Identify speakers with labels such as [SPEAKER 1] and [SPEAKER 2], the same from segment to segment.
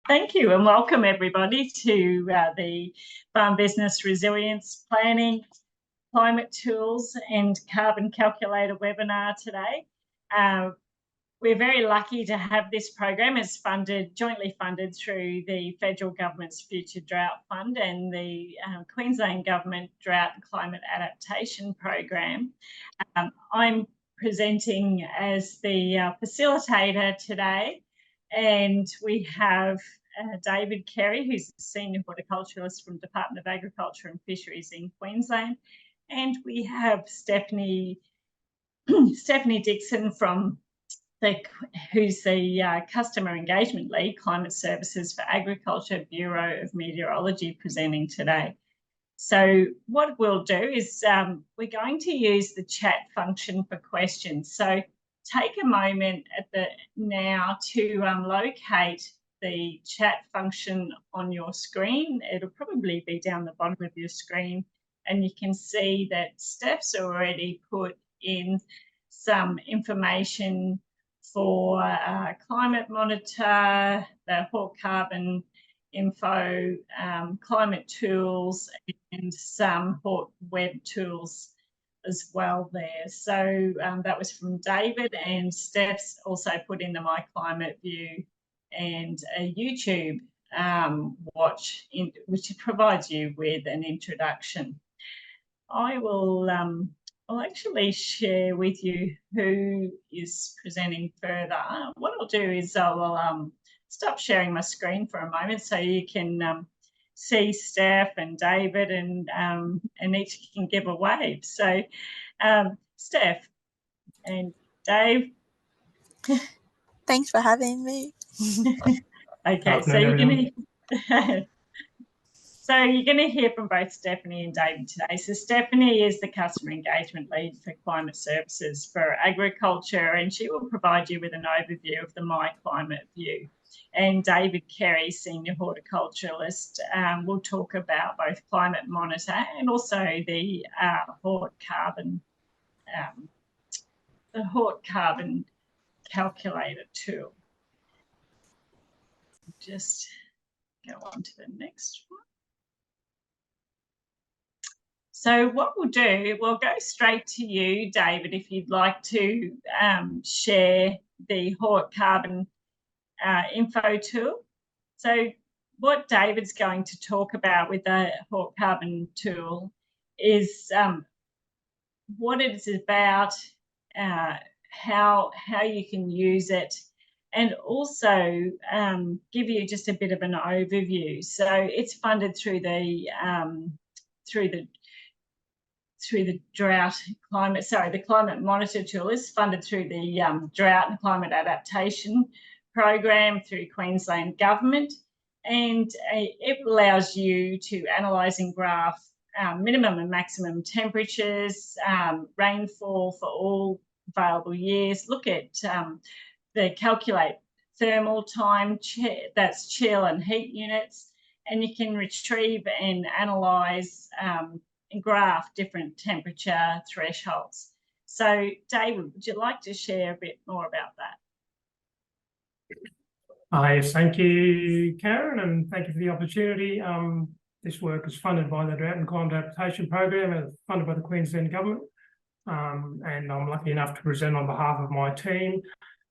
[SPEAKER 1] Thank you and welcome everybody to the Farm Business Resilience Planning, Climate Tools and Carbon Calculator webinar today. We're very lucky to have this program. It's jointly funded through the Federal Government's Future Drought Fund and the Queensland Government Drought and Climate Adaptation Program. I'm presenting as the facilitator today, and we have David Carey, who's a senior horticulturist from Department of Agriculture and Fisheries in Queensland, and we have Stephanie Dickson who's the Customer Engagement Lead, Climate Services for Agriculture, Bureau of Meteorology, presenting today. So what we'll do is we're going to use the chat function for questions. So take a moment now to locate the chat function on your screen. It'll probably be down the bottom of your screen, and you can see that Steph's already put in some information for Climate Monitor, the HortCarbon Info, Climate Tools, and some Hort Web tools as well there. So that was from David, and Steph's also put in the My Climate View and a YouTube watch, which provides you with an introduction. I will I'll actually share with you who is presenting further. What I'll do is I'll stop sharing my screen for a moment so you can see Steph and David, and each can give a wave. So Steph and Dave.
[SPEAKER 2] Thanks for having me.
[SPEAKER 1] Okay, so you're going to hear from both Stephanie and David today. So Stephanie is the Customer Engagement Lead for Climate Services for Agriculture, and she will provide you with an overview of the My Climate View. And David Carey, Senior Horticulturist, will talk about both Climate Monitor and also the HortCarbon Calculator tool. Just go on to the next one. So what we'll do, we'll go straight to you, David, if you'd like to share the HortCarbon Info tool. So what David's going to talk about with the HortCarbon tool is what it's about, how you can use it, and also give you just a bit of an overview. So it's funded through the the Climate Monitor tool is funded through the Drought and Climate Adaptation Program through Queensland Government, and it allows you to analyse and graph minimum and maximum temperatures, rainfall for all available years, look at calculate thermal time, that's chill and heat units, and you can retrieve and analyse and graph different temperature thresholds. So David, would you like to share a bit more about that?
[SPEAKER 3] Yes, thank you, Karen, and thank you for the opportunity. This work is funded by the Drought and Climate Adaptation Program and funded by the Queensland Government, and I'm lucky enough to present on behalf of my team.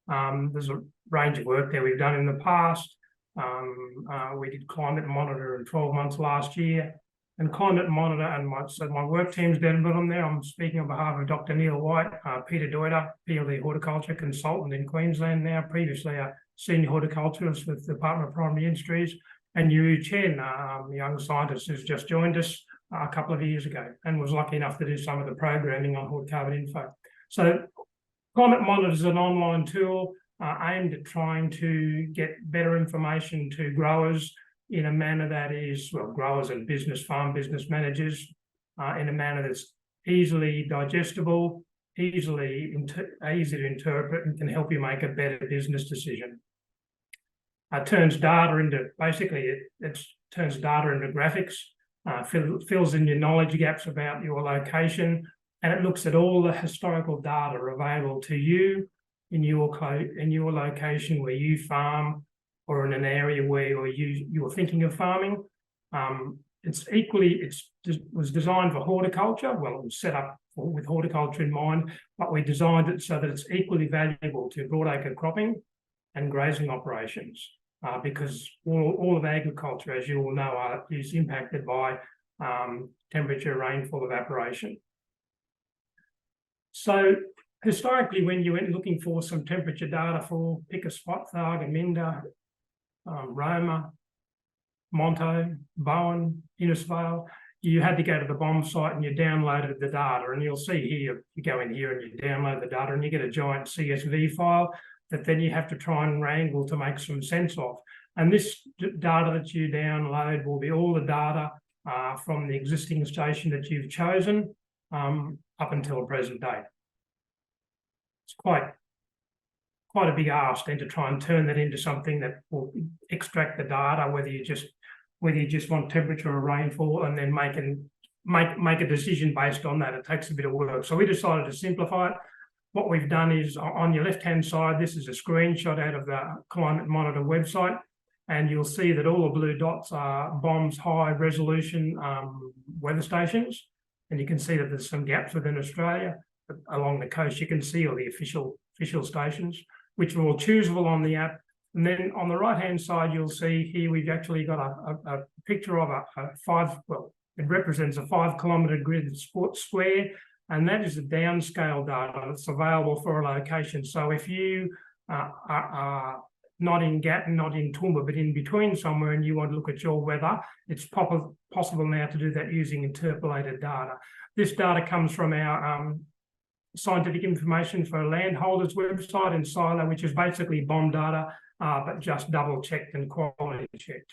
[SPEAKER 3] There's a range of work that we've done in the past. We did Climate Monitor in 12 months last year, and Climate Monitor, and my work team's down on there. I'm speaking on behalf of Dr. Neil White, Peter Deuter, PLD Horticulture Consultant in Queensland now, previously a Senior Horticulturist with the Department of Primary Industries, and Yu Chen, a young scientist who's just joined us a couple of years ago and was lucky enough to do some of the programming on HortCarbon Info. So Climate Monitor is an online tool aimed at trying to get better information to growers in a manner that is, well, growers and farm business managers, in a manner that's easily digestible, easy to interpret, and can help you make a better business decision. It turns data into, basically, it turns data into graphics, fills in your knowledge gaps about your location, and it looks at all the historical data available to you in your location where you farm, or in an area where you're thinking of farming. It was designed for horticulture. Well, it was set up with horticulture in mind, but we designed it so that it's equally valuable to broadacre cropping and grazing operations, because all of agriculture, as you all know, is impacted by temperature, rainfall, evaporation. So historically, when you went looking for some temperature data for pick a spot, Tharg, Aminda, Roma, Monto, Bowen, Innisfail, you had to go to the BOM site and you downloaded the data. And you'll see here, you go in here and you download the data and you get a giant CSV file that then you have to try and wrangle to make some sense of. And this data that you download will be all the data from the existing station that you've chosen up until the present date. It's quite a big ask then to try and turn that into something that will extract the data, whether you just want temperature or rainfall, and then make a decision based on that. It takes a bit of work. So we decided to simplify it. What we've done is, on your left-hand side, this is a screenshot out of the Climate Monitor website, and you'll see that all the blue dots are BOM's high-resolution weather stations, and you can see that there's some gaps within Australia. But along the coast, you can see all the official stations, which are all choosable on the app. And then on the right-hand side, you'll see here we've actually got a picture of it represents a 5-kilometre grid square, and that is the downscale data that's available for a location. So if you are not in Gatton, not in Toowoomba, but in between somewhere, and you want to look at your weather, it's possible now to do that using interpolated data. This data comes from our scientific information for landholders website in Silo, which is basically BOM data, but just double-checked and quality-checked.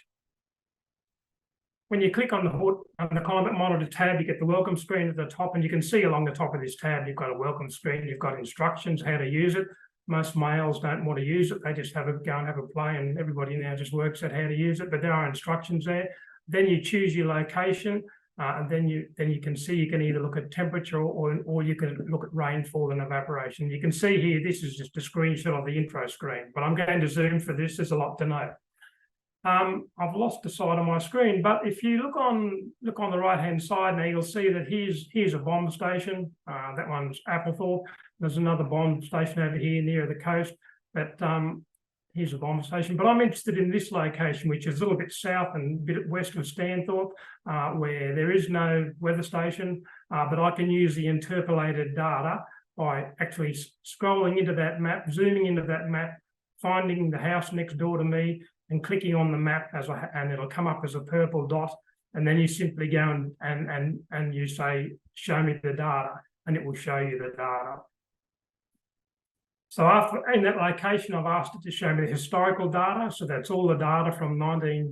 [SPEAKER 3] When you click on the Climate Monitor tab, you get the welcome screen at the top, and you can see along the top of this tab, you've got a welcome screen, you've got instructions how to use it. Most males don't want to use it. They just go and have a play, and everybody now just works out how to use it, but there are instructions there. Then you choose your location, and then you can see you can either look at temperature or you can look at rainfall and evaporation. You can see here, this is just a screenshot of the intro screen, but I'm going to zoom for this. There's a lot to know. I've lost the side of my screen, but if you look on the right-hand side now, you'll see that here's a BOM station. That one's Applethorpe. There's another BOM station over here near the coast, but here's a BOM station. But I'm interested in this location, which is a little bit south and a bit west of Stanthorpe, where there is no weather station, but I can use the interpolated data by actually scrolling into that map, zooming into that map, finding the house next door to me, and clicking on the map and it'll come up as a purple dot, and then you simply go and you say, show me the data, and it will show you the data. So in that location, I've asked it to show me the historical data. So that's all the data from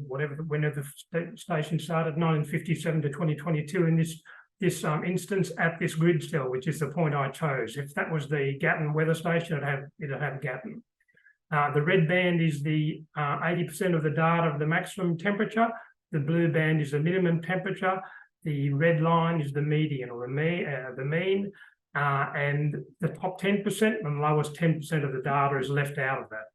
[SPEAKER 3] whenever the station started, 1957 to 2022 in this instance at this grid cell, which is the point I chose. If that was the Gatton weather station, it'd have Gatton. The red band is the 80% of the data of the maximum temperature. The blue band is the minimum temperature. The red line is the median or the mean. And the top 10% and lowest 10% of the data is left out of that.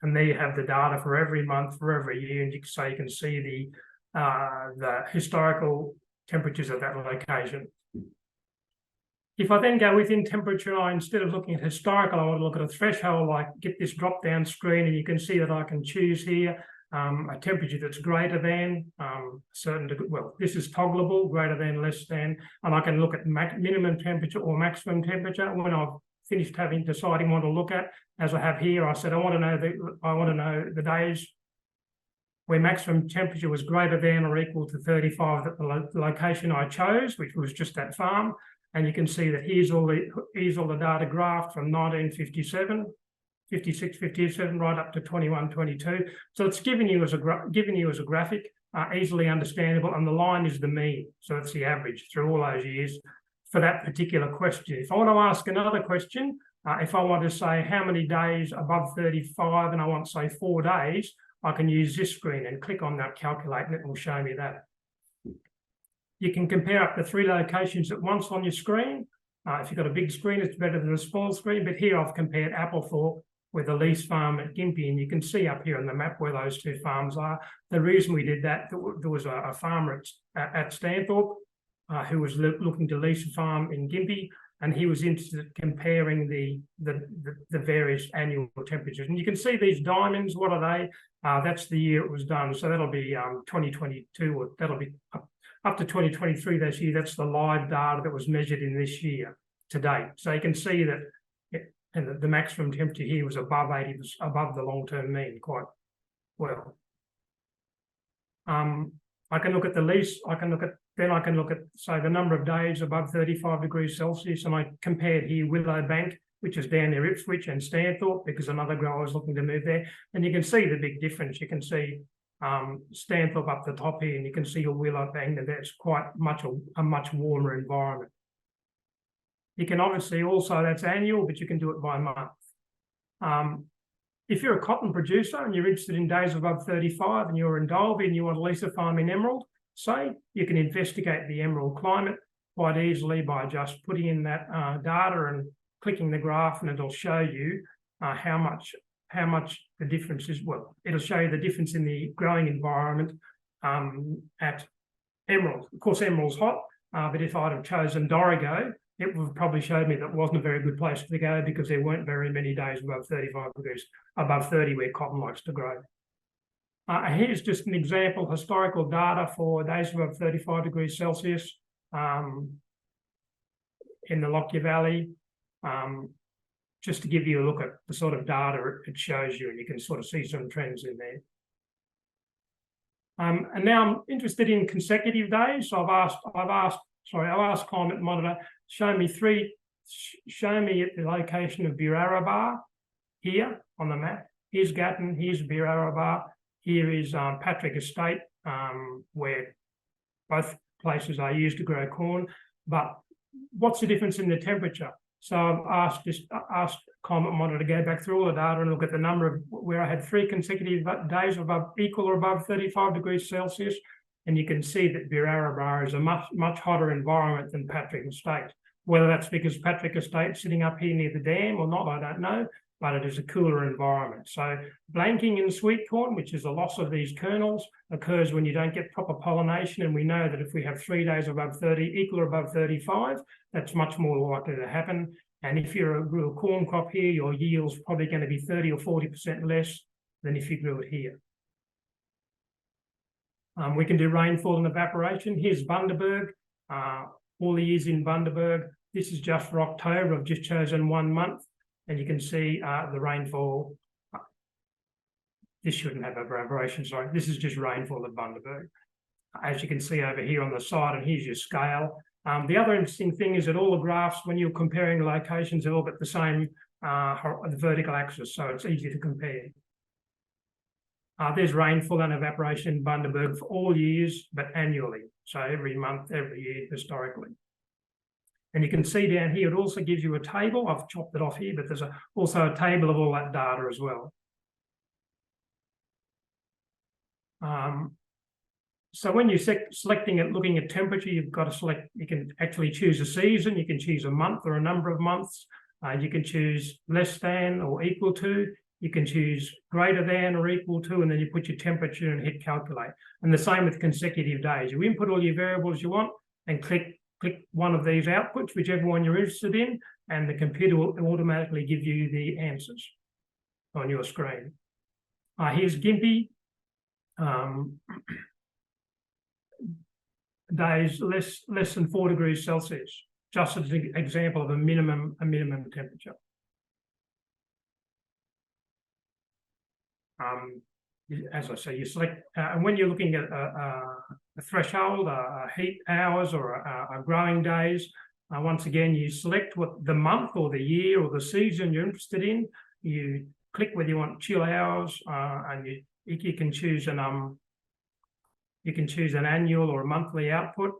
[SPEAKER 3] And there you have the data for every month, for every year, and you can see the historical temperatures at that location. If I then go within temperature, instead of looking at historical, I want to look at a threshold, like get this drop-down screen, and you can see that I can choose here a temperature that's greater than certain degree. Well, this is toggleable, greater than, less than, and I can look at minimum temperature or maximum temperature. When I've finished deciding what to look at, as I have here, I said I want to know the days where maximum temperature was greater than or equal to 35 at the location I chose, which was just that farm. And you can see that here's all the data graphed from 1957, 56, 57, right up to 21, 22. So it's given you as a graphic, easily understandable, and the line is the mean. So it's the average through all those years for that particular question. If I want to ask another question, if I want to say how many days above 35, and I want to say 4 days, I can use this screen and click on that calculate, and it will show me that. You can compare up to 3 locations at once on your screen. If you've got a big screen, it's better than a small screen, but here I've compared Applethorpe with the lease farm at Gympie, and you can see up here on the map where those two farms are. The reason we did that, there was a farmer at Stanthorpe who was looking to lease a farm in Gympie, and he was interested in comparing the various annual temperatures. And you can see these diamonds. What are they? That's the year it was done. So that'll be 2022, or that'll be up to 2023 this year. That's the live data that was measured in this year to date. So you can see that and the maximum temperature here was above 80, above the long-term mean quite well. I can look at the lease. I can look at, say, the number of days above 35 degrees Celsius, and I compared here Willowbank, which is down near Ipswich, and Stanthorpe, because another grower is looking to move there. And you can see the big difference. You can see Stanthorpe up the top here, and you can see Willowbank, and that's quite much a much warmer environment. You can obviously also, that's annual, but you can do it by month. If you're a cotton producer and you're interested in days above 35 and you're in Dalby and you want to lease a farm in Emerald, say, you can investigate the Emerald climate quite easily by just putting in that data and clicking the graph, and it'll show you how much the difference is. Well, it'll show you the difference in the growing environment at Emerald. Of course, Emerald's hot, but if I'd have chosen Dorrigo, it would have probably showed me that wasn't a very good place to go, because there weren't very many days above 35 degrees, above 30 where cotton likes to grow. Here's just an example, historical data for days above 35 degrees Celsius in the Lockyer Valley, just to give you a look at the sort of data it shows you, and you can sort of see some trends in there. And now I'm interested in consecutive days. So I've asked Climate Monitor, show me at the location of Buraraba here on the map. Here's Gatton, here's Buraraba, here is Patrick Estate, where both places are used to grow corn. But what's the difference in the temperature? So I've asked Climate Monitor to go back through all the data and look at the number of where I had 3 consecutive days above equal or above 35 degrees Celsius. And you can see that Buraraba is a much hotter environment than Patrick Estate. Whether that's because Patrick Estate's sitting up here near the dam or not, I don't know, but it is a cooler environment. So blanking in sweet corn, which is a loss of these kernels, occurs when you don't get proper pollination. And we know that if we have 3 days above 30, equal or above 35, that's much more likely to happen. And if you're a real corn crop here, your yield's probably going to be 30 or 40% less than if you grew it here. We can do rainfall and evaporation. Here's Bundaberg, all the years in Bundaberg. This is just for October. I've just chosen 1 month, and you can see the rainfall. This shouldn't have evaporation, sorry. This is just rainfall at Bundaberg. As you can see over here on the side, and here's your scale. The other interesting thing is that all the graphs, when you're comparing locations, they've all got the same the vertical axis, so it's easy to compare. There's rainfall and evaporation in Bundaberg for all years, but annually. So every month, every year, historically. And you can see down here, it also gives you a table. I've chopped it off here, but there's also a table of all that data as well. So when you're selecting it, looking at temperature, you've got to select, you can actually choose a season, you can choose a month or a number of months. You can choose less than or equal to. You can choose greater than or equal to, and then you put your temperature and hit calculate. And the same with consecutive days. You input all your variables you want and click one of these outputs, whichever one you're interested in, and the computer will automatically give you the answers on your screen. Here's Gympie. Days less than 4 degrees Celsius, just as an example of a minimum temperature. As I say, you select, and when you're looking at a threshold, heat hours, or a growing days, once again, you select what the month or the year or the season you're interested in. You click whether you want chill hours, and you can choose an annual or a monthly output,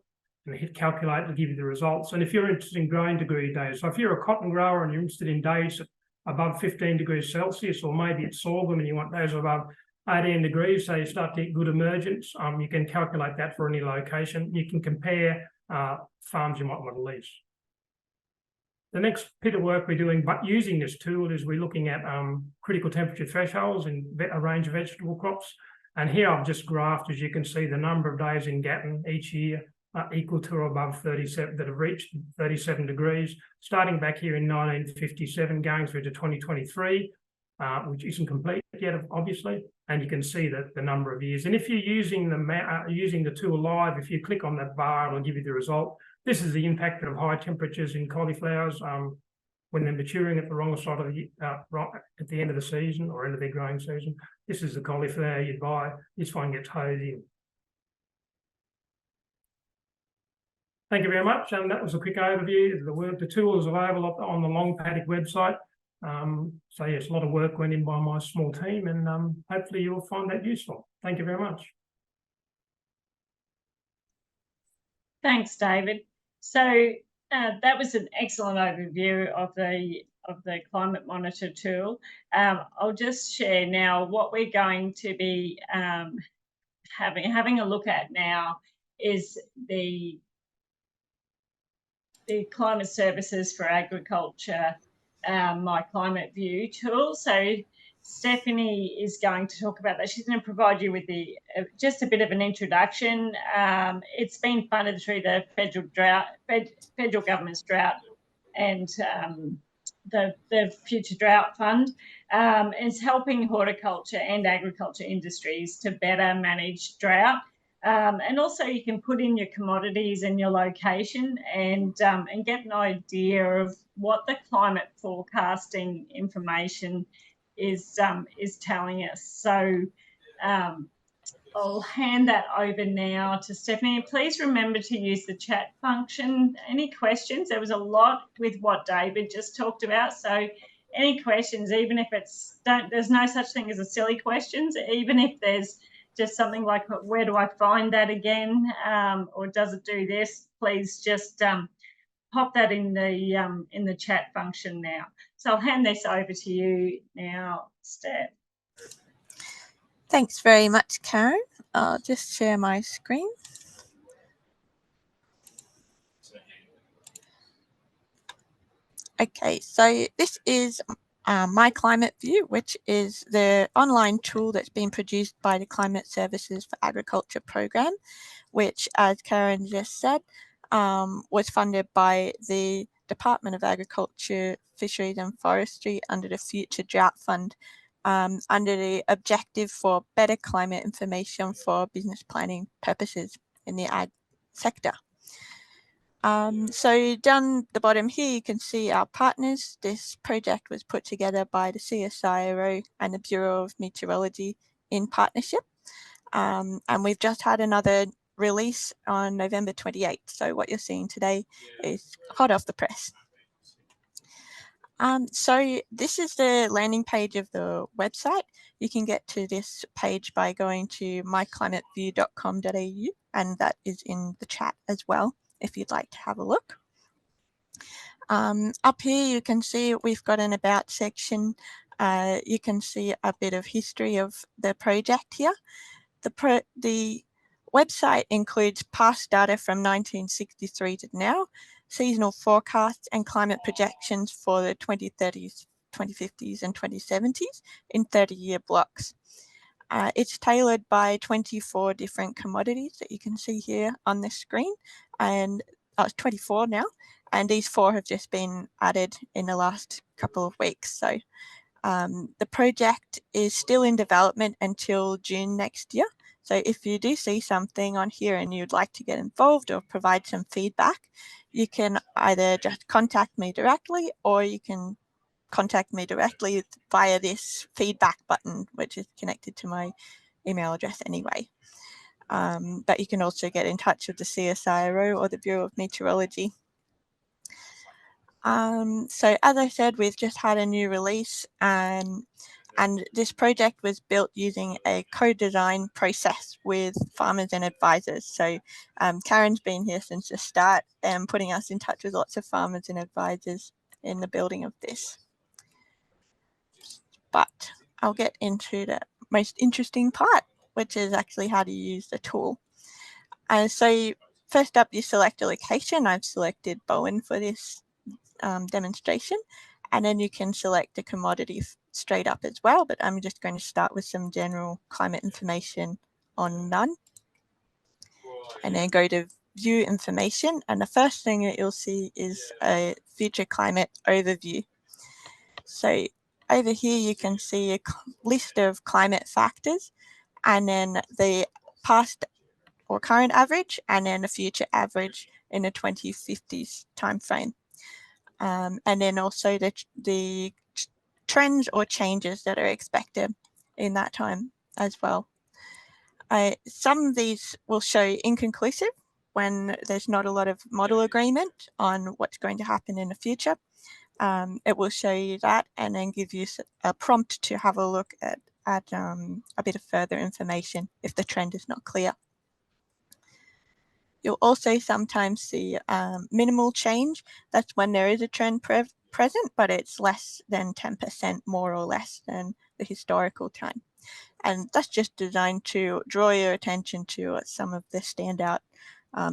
[SPEAKER 3] and hit calculate to give you the results. And if you're interested in growing degree days, so if you're a cotton grower and you're interested in days above 15 degrees Celsius, or maybe it's sorghum and you want those above 18 degrees, so you start to get good emergence, you can calculate that for any location. You can compare farms you might want to lease. The next bit of work we're doing, but using this tool, is we're looking at critical temperature thresholds in a range of vegetable crops. And here I've just graphed, as you can see, the number of days in Gatton each year equal to or above 37 that have reached 37 degrees, starting back here in 1957, going through to 2023, which isn't complete yet, obviously. And you can see that the number of years. And if you're using the tool live, if you click on that bar, it'll give you the result. This is the impact of high temperatures in cauliflowers when they're maturing at the wrong side of the at the end of the season or end of their growing season. This is the cauliflower you'd buy. This one gets hosed in. Thank you very much. And that was a quick overview of the work. The tool is available on the Long Paddock website. So yes, a lot of work went in by my small team, and hopefully you'll find that useful. Thank you very much.
[SPEAKER 1] Thanks, David. So that was an excellent overview of the Climate Monitor tool. I'll just share now what we're going to be having a look at now is the Climate Services for Agriculture My Climate View tool. So Stephanie is going to talk about that. She's going to provide you with just a bit of an introduction. It's been funded through the federal government's drought and the Future Drought Fund. It's helping horticulture and agriculture industries to better manage drought. And also you can put in your commodities and your location and get an idea of what the climate forecasting information is telling us. So I'll hand that over now to Stephanie. Please remember to use the chat function. Any questions? There was a lot with what David just talked about. So any questions, even if there's no such thing as a silly questions, even if there's just something like, where do I find that again? Or does it do this? Please just pop that in the chat function now. So I'll hand this over to you now, Steph.
[SPEAKER 2] Thanks very much, Karen. I'll just share my screen. Okay, so this is My Climate View, which is the online tool that's been produced by the Climate Services for Agriculture program, which, as Karen just said, was funded by the Department of Agriculture, Fisheries and Forestry under the Future Drought Fund, under the objective for better climate information for business planning purposes in the ag sector. So down the bottom here, you can see our partners. This project was put together by the CSIRO and the Bureau of Meteorology in partnership. And we've just had another release on November 28th. So what you're seeing today is hot off the press. So this is the landing page of the website. You can get to this page by going to myclimateview.com.au, and that is in the chat as well, if you'd like to have a look. Up here, you can see we've got an About section. You can see a bit of history of the project here. The website includes past data from 1963 to now, seasonal forecasts and climate projections for the 2030s, 2050s and 2070s in 30-year blocks. It's tailored by 24 different commodities that you can see here on the screen, and 24 now, and these 4 have just been added in the last couple of weeks. So the project is still in development until June next year. So if you do see something on here and you'd like to get involved or provide some feedback, you can either just contact me directly, or you can contact me directly via this feedback button, which is connected to my email address anyway. But you can also get in touch with the CSIRO or the Bureau of Meteorology. So as I said, we've just had a new release, and this project was built using a co-design process with farmers and advisors. So Karen's been here since the start and putting us in touch with lots of farmers and advisors in the building of this. But I'll get into the most interesting part, which is actually how to use the tool. So first up, you select a location. I've selected Bowen for this demonstration, and then you can select a commodity straight up as well, but I'm just going to start with some general climate information on none, and then go to view information, and the first thing that you'll see is a future climate overview. So over here you can see a list of climate factors, and then the past or current average, and then a future average in the 2050s timeframe. And then also the trends or changes that are expected in that time as well. Some of these will show inconclusive when there's not a lot of model agreement on what's going to happen in the future. It will show you that and then give you a prompt to have a look at a bit of further information if the trend is not clear. You'll also sometimes see minimal change. That's when there is a trend present, but it's less than 10% more or less than the historical time. And that's just designed to draw your attention to some of the standout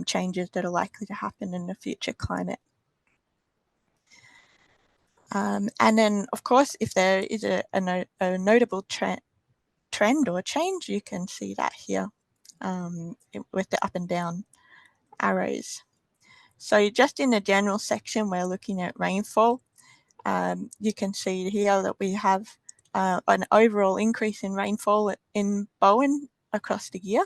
[SPEAKER 2] changes that are likely to happen in the future climate. And then, of course, if there is a notable trend or change, you can see that here with the up and down arrows. So just in the general section, we're looking at rainfall. You can see here that we have an overall increase in rainfall in Bowen across the year,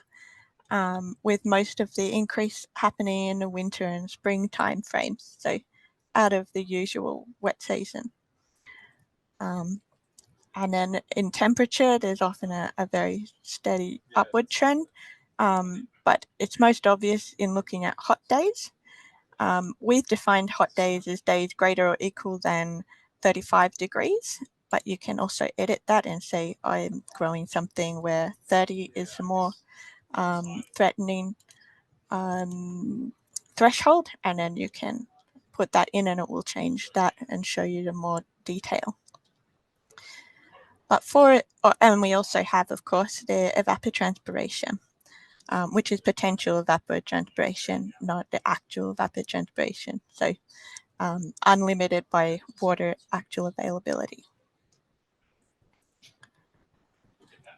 [SPEAKER 2] with most of the increase happening in the winter and spring time frames, so out of the usual wet season. And then in temperature, there's often a very steady upward trend, but it's most obvious in looking at hot days. We've defined hot days as days greater or equal than 35 degrees, but you can also edit that and say I'm growing something where 30 is a more threatening threshold, and then you can put that in and it will change that and show you the more detail. But for it, and we also have, of course, the evapotranspiration, which is potential evapotranspiration, not the actual evapotranspiration. So unlimited by water actual availability.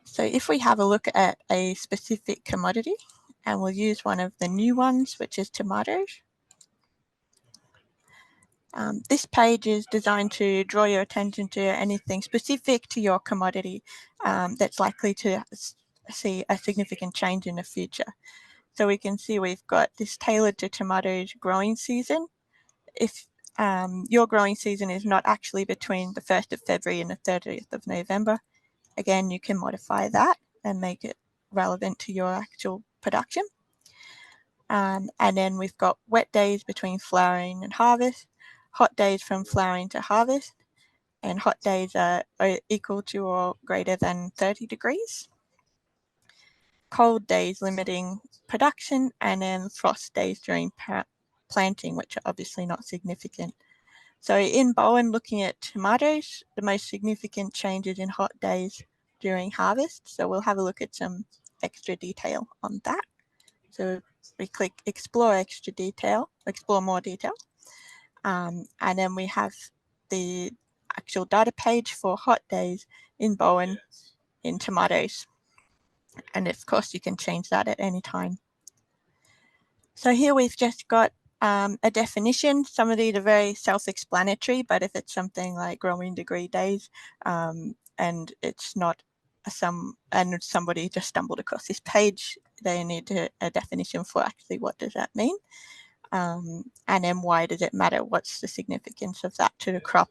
[SPEAKER 2] So if we have a look at a specific commodity, and we'll use one of the new ones, which is tomatoes. This page is designed to draw your attention to anything specific to your commodity that's likely to see a significant change in the future. So we can see we've got this tailored to tomatoes growing season. If your growing season is not actually between the 1st of February and the 30th of November, again, you can modify that and make it relevant to your actual production. And then we've got wet days between flowering and harvest, hot days from flowering to harvest, and hot days are equal to or greater than 30 degrees. Cold days limiting production, and then frost days during planting, which are obviously not significant. So in Bowen, looking at tomatoes, the most significant changes in hot days during harvest. So we'll have a look at some extra detail on that. So we click explore extra detail, explore more detail. And then we have the actual data page for hot days in Bowen in tomatoes. And of course you can change that at any time. So here we've just got a definition. Some of these are very self-explanatory, but if it's something like growing degree days and it's not and somebody just stumbled across this page, they need a definition for actually what does that mean, and then why does it matter? What's the significance of that to the crop?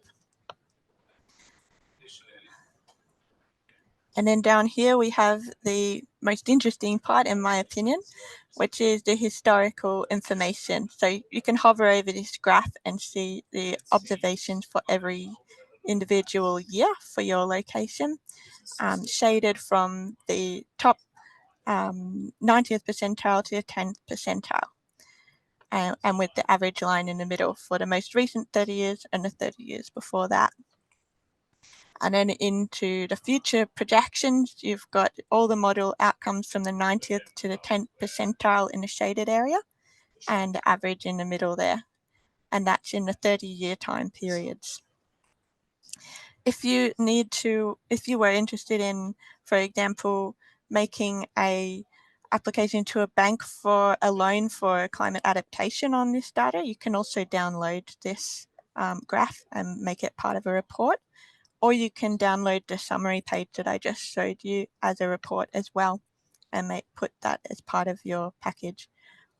[SPEAKER 2] And then down here we have the most interesting part, in my opinion, which is the historical information. So you can hover over this graph and see the observations for every individual year for your location, shaded from the top 90th percentile to the 10th percentile, and with the average line in the middle for the most recent 30 years and the 30 years before that. And then into the future projections, you've got all the model outcomes from the 90th to the 10th percentile in the shaded area, and the average in the middle there. and that's in the 30-year time periods. If you were interested in, for example, making a application to a bank for a loan for climate adaptation on this data, you can also download this graph and make it part of a report, or you can download the summary page that I just showed you as a report as well and put that as part of your package.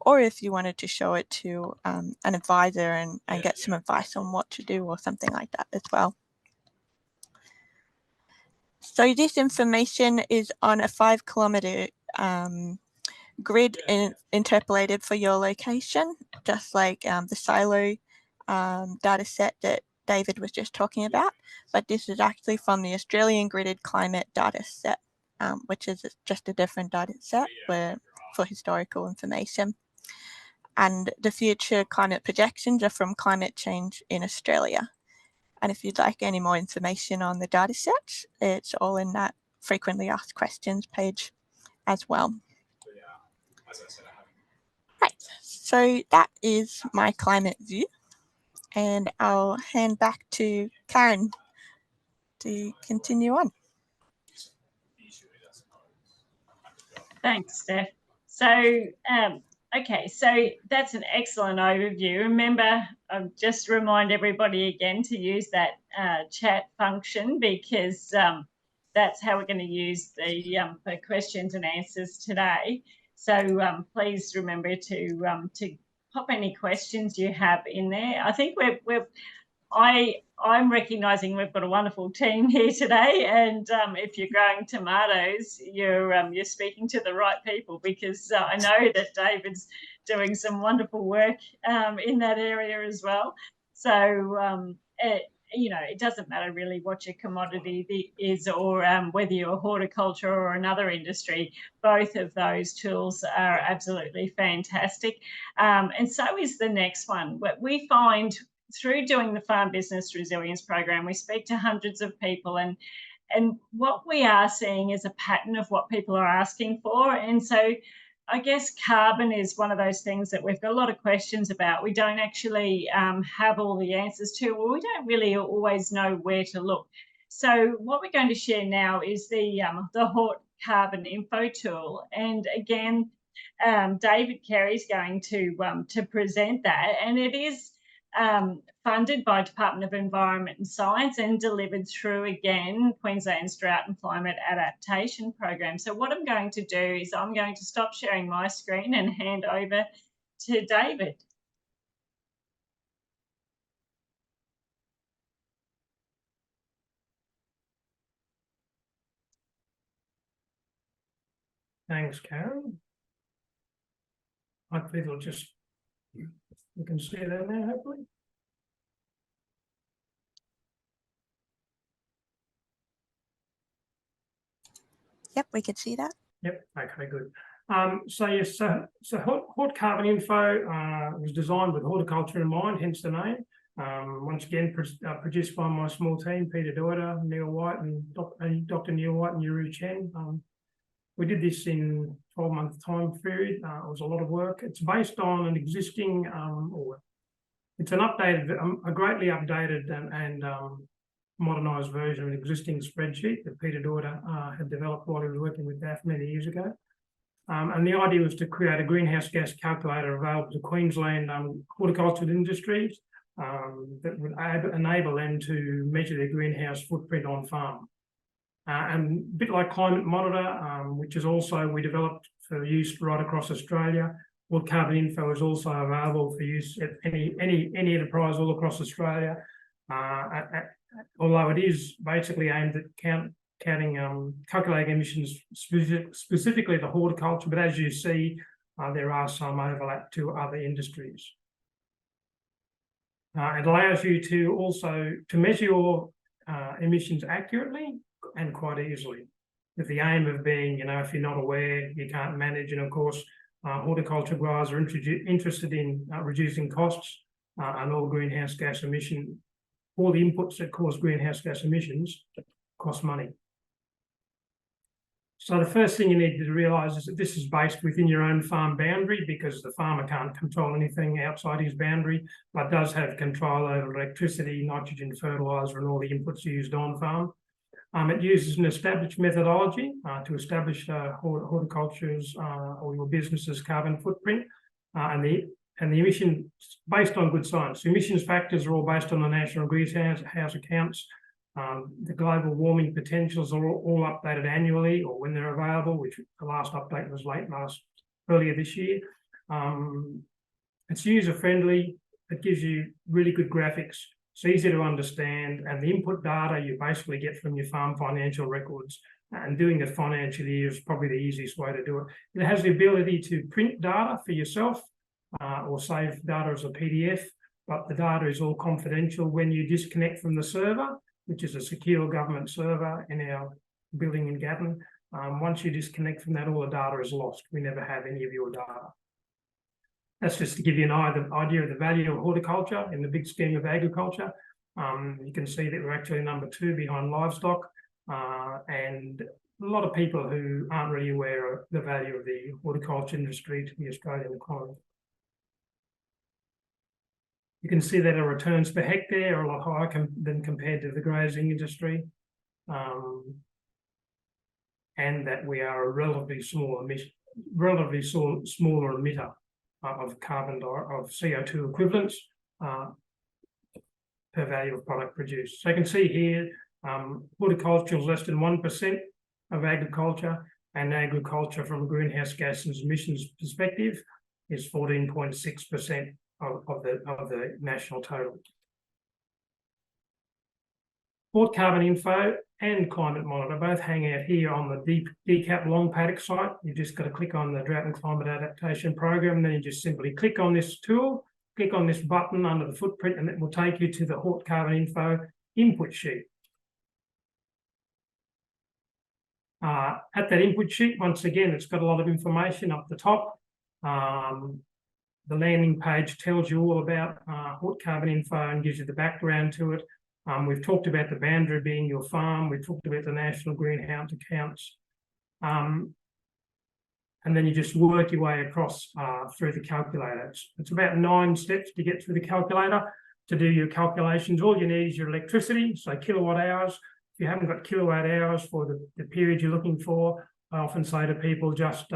[SPEAKER 2] Or if you wanted to show it to an advisor and get some advice on what to do or something like that as well. So this information is on a 5-kilometre grid interpolated for your location, just like the silo data set that David was just talking about, but this is actually from the Australian gridded climate data set, which is just a different data set for historical information. And the future climate projections are from Climate Change in Australia. And if you'd like any more information on the data sets, it's all in that frequently asked questions page as well. Right, so that is my climate view, and I'll hand back to Karen to continue on.
[SPEAKER 1] Thanks, Steph. So, okay, so that's an excellent overview. Remember, I'll just remind everybody again to use that chat function, because that's how we're going to use the questions and answers today. So please remember to pop any questions you have in there. I think I'm recognising we've got a wonderful team here today, and if you're growing tomatoes, you're speaking to the right people, because I know that David's doing some wonderful work in that area as well. So it doesn't matter really what your commodity is, or whether you're horticulture or another industry. Both of those tools are absolutely fantastic, and so is the next one. What we find through doing the Farm Business Resilience Program, we speak to hundreds of people, and what we are seeing is a pattern of what people are asking for. And so I guess carbon is one of those things that we've got a lot of questions about. We don't actually have all the answers to, or we don't really always know where to look. So what we're going to share now is the HortCarbon Info tool. And again, David Carey is going to present that, and it is funded by Department of Environment and Science and delivered through, again, Queensland's Drought and Climate Adaptation Program. So what I'm going to do is I'm going to stop sharing my screen and hand over to David.
[SPEAKER 3] Thanks, Karen. Hopefully it'll just, you can see that now, hopefully.
[SPEAKER 2] Yep, we can see that.
[SPEAKER 3] Yep, okay, good. So yes, so HortCarbon Info was designed with horticulture in mind, hence the name. Once again, produced by my small team, Peter Deuter, Neil White, and Dr. Neil White and Yuru Chen. We did this in 12-month time period. It was a lot of work. It's based on an existing, it's an updated, a greatly updated and modernised version of an existing spreadsheet that Peter Deuter had developed while he was working with DAF many years ago. And the idea was to create a greenhouse gas calculator available to Queensland horticultural industries that would enable them to measure their greenhouse footprint on farm. And a bit like Climate Monitor, which is also we developed for use right across Australia. HortCarbon Info is also available for use at any enterprise all across Australia. Although it is basically aimed at calculating emissions specifically to horticulture, but as you see, there are some overlap to other industries. It allows you to also measure your emissions accurately and quite easily, with the aim of being, if you're not aware, you can't manage. And of course, horticulture growers are interested in reducing costs and all greenhouse gas emission. All the inputs that cause greenhouse gas emissions cost money. So the first thing you need to realise is that this is based within your own farm boundary, because the farmer can't control anything outside his boundary, but does have control over electricity, nitrogen, fertiliser and all the inputs used on farm. It uses an established methodology to establish horticulture's or your business's carbon footprint, and the emissions based on good science. The emissions factors are all based on the National Greenhouse accounts. The global warming potentials are all updated annually or when they're available, which the last update was earlier this year. It's user friendly. It gives you really good graphics. It's easy to understand, and the input data you basically get from your farm financial records, and doing it financially is probably the easiest way to do it. It has the ability to print data for yourself or save data as a PDF, but the data is all confidential. When you disconnect from the server, which is a secure government server in our building in Gatton, once you disconnect from that, all the data is lost. We never have any of your data. That's just to give you an idea of the value of horticulture in the big scheme of agriculture. You can see that we're actually number 2 behind livestock, and a lot of people who aren't really aware of the value of the horticulture industry to the Australian economy. You can see that our returns per hectare are a lot higher than compared to the grazing industry, and that we are a relatively smaller emitter of CO2 equivalents per value of product produced. So you can see here, horticulture is less than 1% of agriculture, and agriculture from a greenhouse gas emissions perspective is 14.6% of the national total. HortCarbon Info and Climate Monitor both hang out here on the DCAP Long Paddock site. You've just got to click on the Drought and Climate Adaptation Program, and then you just simply click on this tool, click on this button under the footprint, and it will take you to the HortCarbon Info input sheet. At that input sheet, once again, it's got a lot of information up the top. The landing page tells you all about HortCarbon Info and gives you the background to it. We've talked about the boundary being your farm. We've talked about the national greenhouse accounts. And then you just work your way across through the calculator. It's about 9 steps to get through the calculator to do your calculations. All you need is your electricity, so kilowatt hours. If you haven't got kilowatt hours for the period you're looking for, I often say to people, just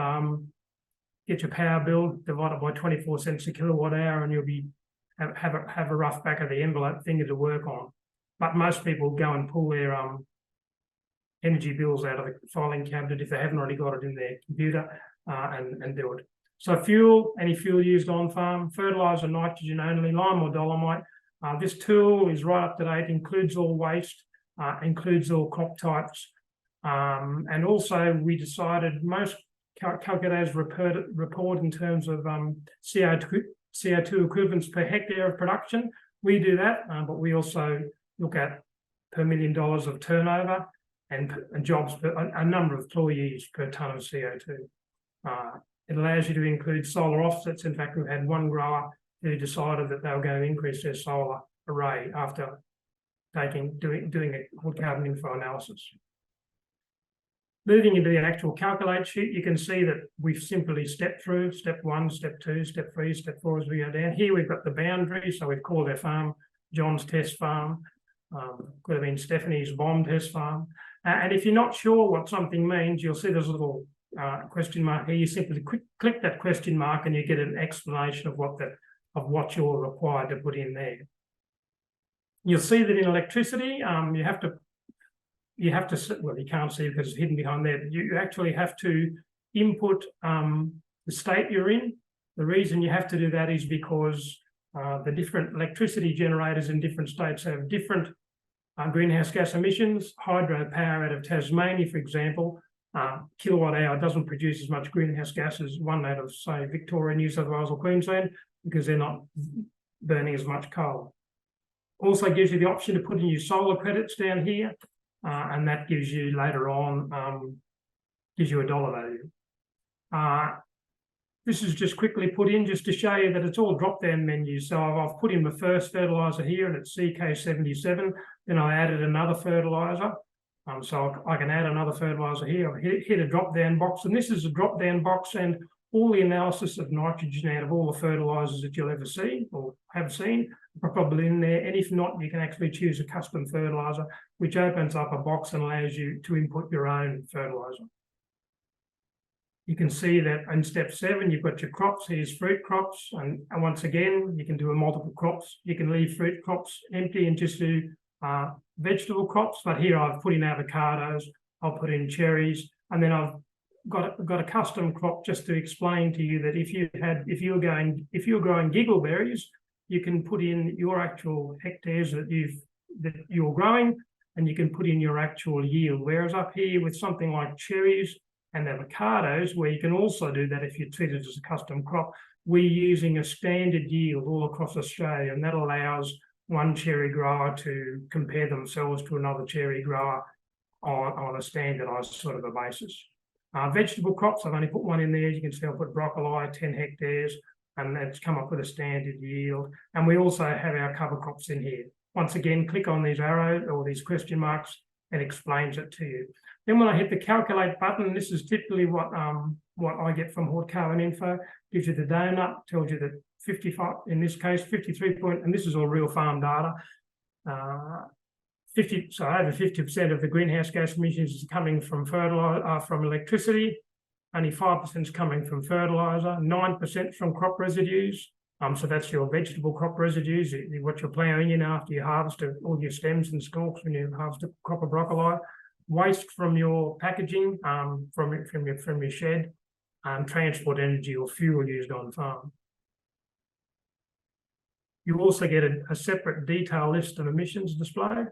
[SPEAKER 3] get your power bill, divide it by 24 cents a kilowatt hour, and you'll have a rough back of the envelope finger to work on. But most people go and pull their energy bills out of the filing cabinet if they haven't already got it in their computer and do it. So fuel, any fuel used on farm, fertiliser, nitrogen only, lime or dolomite. This tool is right up to date, includes all waste, includes all crop types. And also we decided most calculators report in terms of CO2 equivalents per hectare of production. We do that, but we also look at per $1 million of turnover and jobs per a number of employees per tonne of CO2. It allows you to include solar offsets. In fact, we've had one grower who decided that they were going to increase their solar array after doing a HortCarbon Info analysis. Moving into the actual calculate sheet, you can see that we've simply stepped through step 1, step 2, step 3, step 4 as we go down. Here we've got the boundary, so we've called our farm John's Test Farm. Could have been Stephanie's Bomb Test Farm. And if you're not sure what something means, you'll see there's a little question mark here. You simply click that question mark and you get an explanation of what you're required to put in there. You'll see that in electricity, you have to, well, you can't see because it's hidden behind there, but you actually have to input the state you're in. The reason you have to do that is because the different electricity generators in different states have different greenhouse gas emissions. Hydropower out of Tasmania, for example, kilowatt hour doesn't produce as much greenhouse gas as one out of, say, Victoria, New South Wales or Queensland, because they're not burning as much coal. Also gives you the option to put in your solar credits down here, and that gives you later on, gives you a dollar value. This is just quickly put in just to show you that it's all drop-down menus. So I've put in the first fertiliser here and it's CK77. Then I added another fertiliser So I can add another fertiliser here. I've hit a drop-down box, and this is a drop-down box, and all the analysis of nitrogen out of all the fertilisers that you'll ever see or have seen are probably in there. And if not, you can actually choose a custom fertiliser, which opens up a box and allows you to input your own fertiliser. You can see that in step 7, you've got your crops. Here's fruit crops. And once again, you can do a multiple crops. You can leave fruit crops empty and just do vegetable crops. But here I've put in avocados, I'll put in cherries, and then I've got a custom crop just to explain to you that if you're growing giggleberries, you can put in your actual hectares that you're growing, and you can put in your actual yield. Whereas up here with something like cherries and avocados, where you can also do that if you treat it as a custom crop, we're using a standard yield all across Australia, and that allows one cherry grower to compare themselves to another cherry grower on a standardised sort of a basis. Vegetable crops, I've only put one in there. You can see I've put broccoli, 10 hectares, and that's come up with a standard yield. And we also have our cover crops in here. Once again, click on these arrows or these question marks, and it explains it to you. Then when I hit the calculate button, this is typically what I get from HortCarbon Info. Gives you the donut, tells you that 55, in this case, 53 point, and this is all real farm data. Over 50% of the greenhouse gas emissions is coming from from electricity. Only 5% is coming from fertiliser. 9% from crop residues. So that's your vegetable crop residues, what you're ploughing in after you harvest all your stems and stalks when you harvest a crop of broccoli. Waste from your packaging, from your shed, transport energy or fuel used on farm. You also get a separate detail list of emissions display.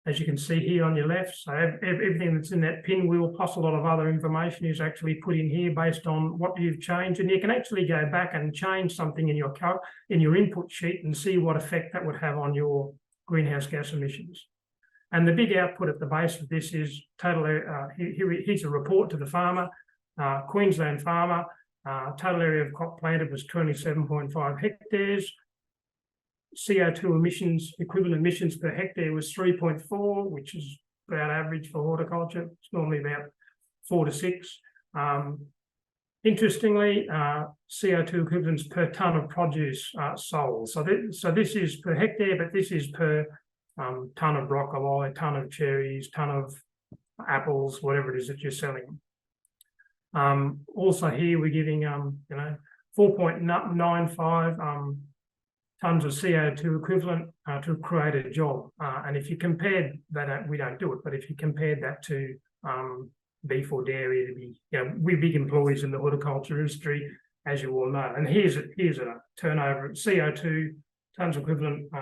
[SPEAKER 3] As you can see here on your left, so everything that's in that pinwheel plus a lot of other information is actually put in here based on what you've changed. And you can actually go back and change something in your input sheet and see what effect that would have on your greenhouse gas emissions. And the big output at the base of this is total. Here's a report to the farmer, Queensland farmer. Total area of crop planted was 27.5 hectares. CO2 emissions, equivalent emissions per hectare was 3.4, which is about average for horticulture. It's normally about 4 to 6. Interestingly, CO2 equivalents per tonne of produce sold. So this is per hectare, but this is per tonne of broccoli, tonne of cherries, tonne of apples, whatever it is that you're selling. Also here we're giving 4.95 tonnes of CO2 equivalent to create a job. And if you compared that, we don't do it, but if you compared that to beef or dairy, it'd be, we're big employees in the horticulture industry, as you all know. And here's a turnover of CO2 tonnes equivalent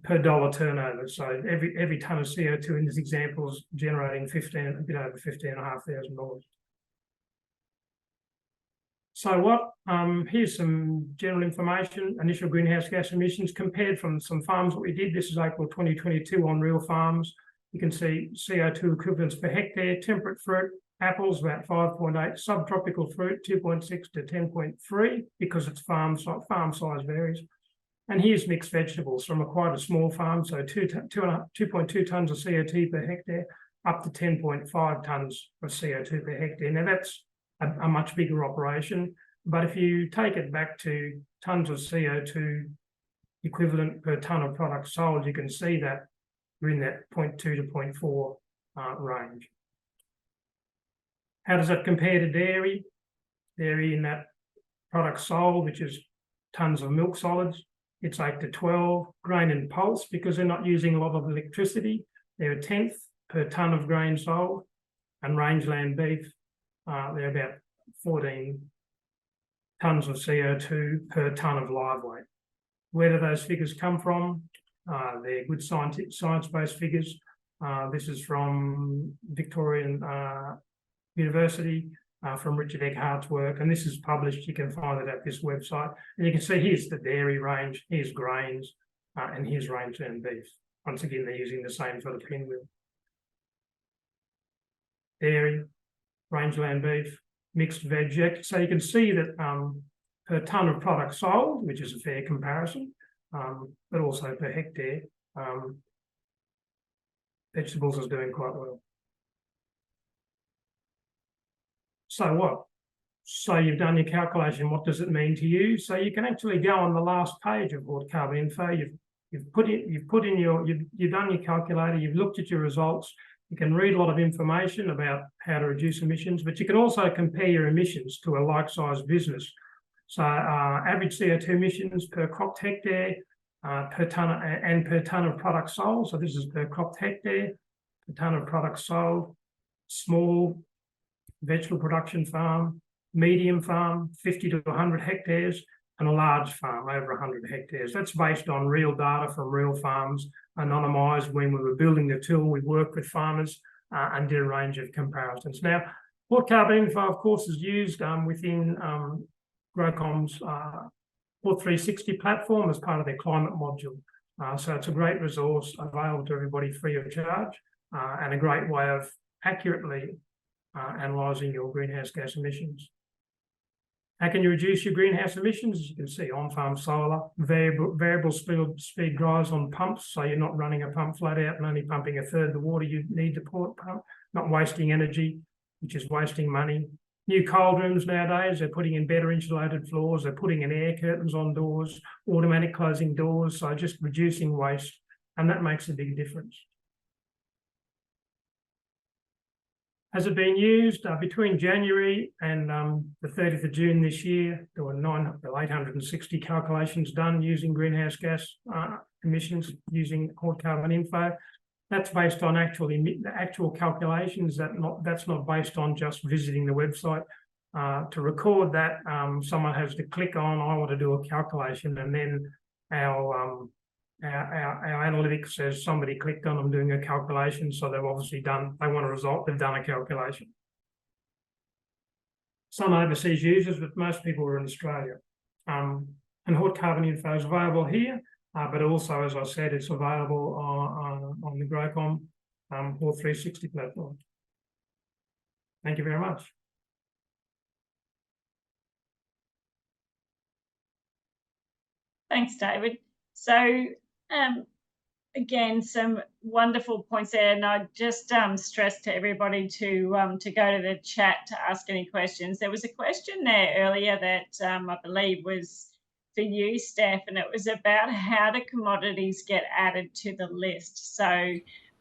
[SPEAKER 3] per dollar turnover. So every tonne of CO2 in this example is generating a bit over $15,500. So here's some general information, initial greenhouse gas emissions compared from some farms that we did. This is April 2022 on real farms. You can see CO2 equivalents per hectare, temperate fruit, apples about 5.8, subtropical fruit 2.6 to 10.3 because it's farm size varies. And here's mixed vegetables from quite a small farm, so 2.2 tonnes of CO2 per hectare up to 10.5 tonnes of CO2 per hectare. Now that's a much bigger operation, but if you take it back to tonnes of CO2 equivalent per tonne of product sold, you can see that we're in that 0.2 to 0.4 range. How does that compare to dairy? Dairy in that product sold, which is tonnes of milk solids, it's 8 to 12. Grain and pulse, because they're not using a lot of electricity, they're a tenth per tonne of grain sold. And rangeland beef, they're about 14 tonnes of CO2 per tonne of live weight. Where do those figures come from? They're good science-based figures. This is from Victorian University, from Richard Eckhart's work, and this is published. You can find it at this website. And you can see here's the dairy range, here's grains, and here's rangeland beef. Once again, they're using the same sort of pinwheel. Dairy, rangeland beef, mixed veg. So you can see that per tonne of product sold, which is a fair comparison, but also per hectare, vegetables is doing quite well. So what? So you've done your calculation. What does it mean to you? So you can actually go on the last page of HortCarbon Info. You've done your calculator. You've looked at your results. You can read a lot of information about how to reduce emissions, but you can also compare your emissions to a like-sized business. So average CO2 emissions per cropped hectare, per tonne of product sold. So this is per cropped hectare, per tonne of product sold. Small vegetable production farm, medium farm, 50 to 100 hectares, and a large farm, over 100 hectares. That's based on real data from real farms, anonymised. When we were building the tool, we worked with farmers and did a range of comparisons. Now, HortCarbon Info, of course, is used within GrowCom's Hort360 platform as part of their climate module. So it's a great resource available to everybody free of charge, and a great way of accurately analysing your greenhouse gas emissions. How can you reduce your greenhouse emissions? As you can see, on-farm solar, variable speed drives on pumps, so you're not running a pump flat out and only pumping a third the water you need to pump, not wasting energy, which is wasting money. New cold rooms nowadays, they're putting in better insulated floors, they're putting in air curtains on doors, automatic closing doors, so just reducing waste, and that makes a big difference. Has it been used? Between January and the 30th of June this year, there were 860 calculations done using greenhouse gas emissions using HortCarbon Info. That's based on actual calculations. That's not based on just visiting the website. To record that, someone has to click on, I want to do a calculation, and then our analytics says somebody clicked on, I'm doing a calculation, so they've obviously they want a result, they've done a calculation. Some overseas users, but most people are in Australia. And HortCarbon Info is available here, but also, as I said, it's available on the GrowCom Hort360 platform. Thank you very much.
[SPEAKER 1] Thanks, David. So, again, some wonderful points there, and I just stress to everybody to go to the chat to ask any questions. There was a question there earlier that I believe was for you, Steph, and it was about how do commodities get added to the list. So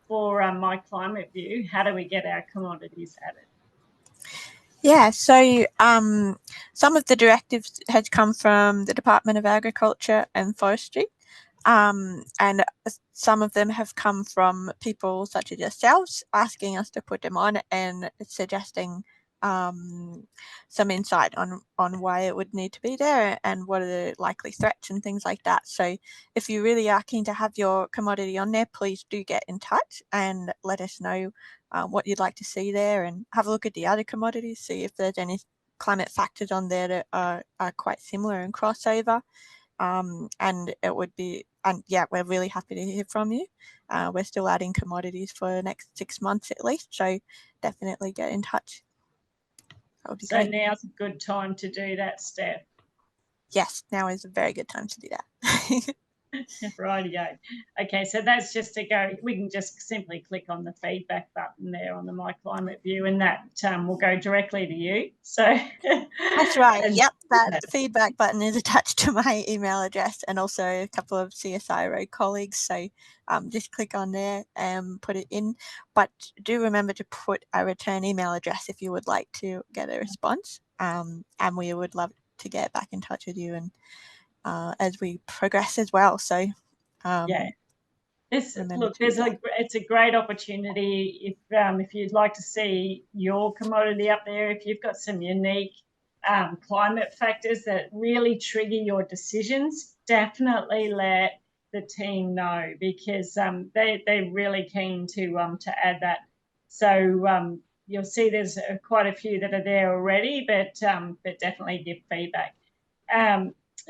[SPEAKER 1] for My Climate View, how do we get our commodities added?
[SPEAKER 2] Yeah, so some of the directives has come from the Department of Agriculture and Forestry, and some of them have come from people such as yourselves asking us to put them on and suggesting some insight on why it would need to be there and what are the likely threats and things like that. So if you really are keen to have your commodity on there, please do get in touch and let us know what you'd like to see there, and have a look at the other commodities, see if there's any climate factors on there that are quite similar and crossover. And it would be, and yeah, we're really happy to hear from you. We're still adding commodities for the next 6 months at least, so definitely get in touch. That would be great.
[SPEAKER 1] Now's a good time to do that, Steph.
[SPEAKER 2] Yes, now is a very good time to do that.
[SPEAKER 1] Rightio. Okay, so that's just to go, we can just simply click on the feedback button there on the My Climate View, and that will go directly to you. So
[SPEAKER 2] that's right. Yep, that feedback button is attached to my email address and also a couple of CSIRO colleagues. So just click on there and put it in. But do remember to put a return email address if you would like to get a response. And we would love to get back in touch with you and as we progress as well. So
[SPEAKER 1] yeah, it's a great opportunity if you'd like to see your commodity up there, if you've got some unique climate factors that really trigger your decisions, definitely let the team know, because they're really keen to add that. So you'll see there's quite a few that are there already, but definitely give feedback.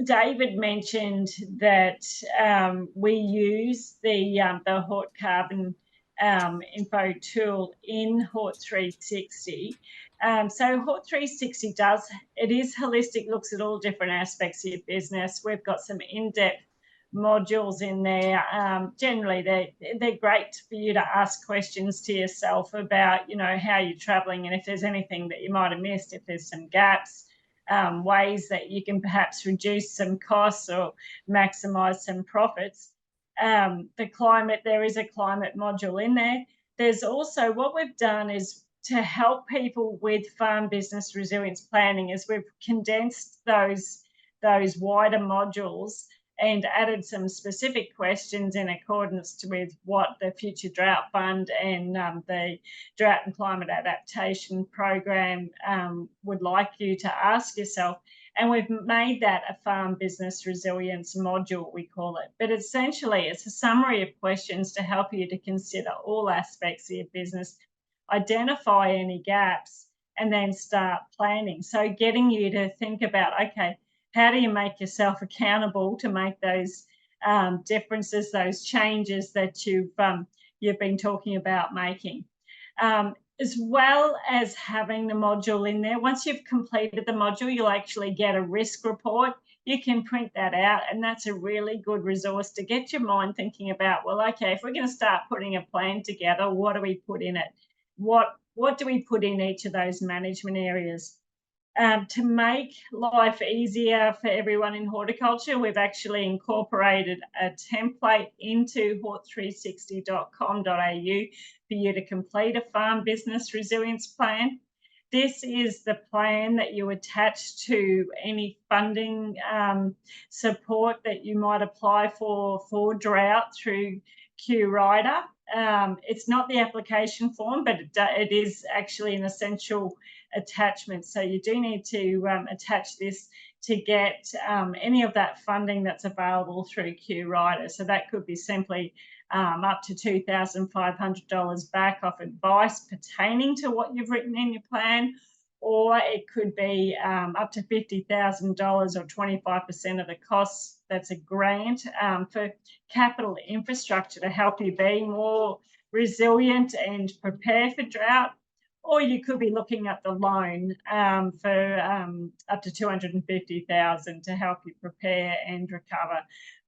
[SPEAKER 1] David mentioned that we use the HortCarbon Info tool in Hort360. So Hort360 it is holistic, looks at all different aspects of your business. We've got some in-depth modules in there. Generally, they're great for you to ask questions to yourself about, you know, how you're traveling and if there's anything that you might have missed, if there's some gaps, ways that you can perhaps reduce some costs or maximize some profits. There is a climate module in there. There's also, what we've done is to help people with farm business resilience planning, is we've condensed those wider modules and added some specific questions in accordance with what the Future Drought Fund and the Drought and Climate Adaptation Program would like you to ask yourself. And we've made that a farm business resilience module, we call it. But essentially, it's a summary of questions to help you to consider all aspects of your business, identify any gaps, and then start planning. So getting you to think about, okay, how do you make yourself accountable to make those differences, those changes that you've been talking about making? As well as having the module in there, once you've completed the module, you'll actually get a risk report. You can print that out, and that's a really good resource to get your mind thinking about, well, okay, if we're going to start putting a plan together, what do we put in it? What do we put in each of those management areas? To make life easier for everyone in horticulture, we've actually incorporated a template into hort360.com.au for you to complete a farm business resilience plan. This is the plan that you attach to any funding support that you might apply for drought through QRider. It's not the application form, but it is actually an essential attachment. So you do need to attach this to get any of that funding that's available through QRider. So that could be simply up to $2,500 back off advice pertaining to what you've written in your plan, or it could be up to $50,000 or 25% of the costs. That's a grant for capital infrastructure to help you be more resilient and prepare for drought. Or you could be looking at the loan for up to $250,000 to help you prepare and recover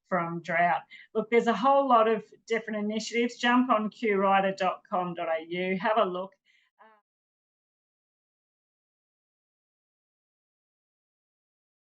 [SPEAKER 1] from drought. Look, there's a whole lot of different initiatives. Jump on qrider.com.au, have a look.